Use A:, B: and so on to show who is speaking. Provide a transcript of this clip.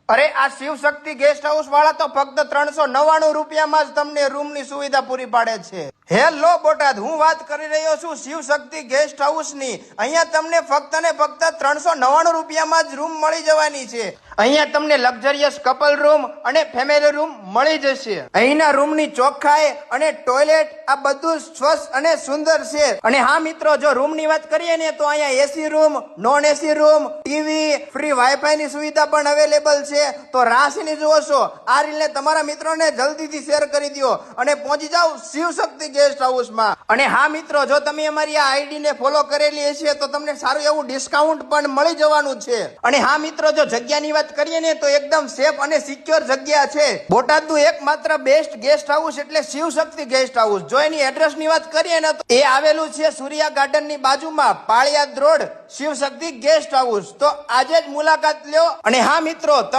A: અરે આ શિવ શક્તિ guest house વાળા તો ફક્ત 399 રૂપિયામાં જ તમને રૂમની સુવિધા પૂરી પાડે છે। હેલો બોટાદ, હું વાત કરી રહ્યો છું શિવ શક્તિ ગેસ્ટ હાઉસ ની। અહીંયા તમને ફક્ત ને ફક્ત 399 રૂપિયામાં જ રૂમ મળી જવાની છે। અહીંયા તમને લક્ઝરિયસ કપલ રૂમ અને ફેમિલી રૂમ મળી જશે। અહીંના રૂમની ચોખ્ખાઈ અને ટોયલેટ આ બધું સ્વચ્છ અને સુંદર છે। અને હા મિત્રો, જો રૂમની વાત કરીએ ને તો અહીંયા AC room, non AC room, TV, free wifi ની સુવિધા પણ અવેલેબલ છે। તો રાશિની જુઓ છો, આ રીલને તમારા મિત્રોને જલ્દીથી શેર કરી દો અને પહોંચી જાઓ શિવ શક્તિ ગેસ્ટ હાઉસમાં। અને હા મિત્રો, જો તમે અમારી આ આઈડી ને ફોલો કરેલી હશે તો તમને સારું એવું ડિસ્કાઉન્ટ પણ મળી જવાનું છે। અને હા મિત્રો, જો જગ્યાની વાત કરીએ ને તો એકદમ સેફ અને સિક્યોર જગ્યા છે। બોટાદનું એકમાત્ર બેસ્ટ ગેસ્ટ હાઉસ એટલે શિવ શક્તિ ગેસ્ટ હાઉસ। જો એની એડ્રેસ ની વાત કરીએ ને તો એ આવેલું છે સૂર્યા ગાર્ડન ની બાજુમાં, પાળિયાદ રોડ, શિવ શક્તિ ગેસ્ટ હાઉસ। તો આજે જ મુલાકાત લ્યો। અને હા મિત્રો,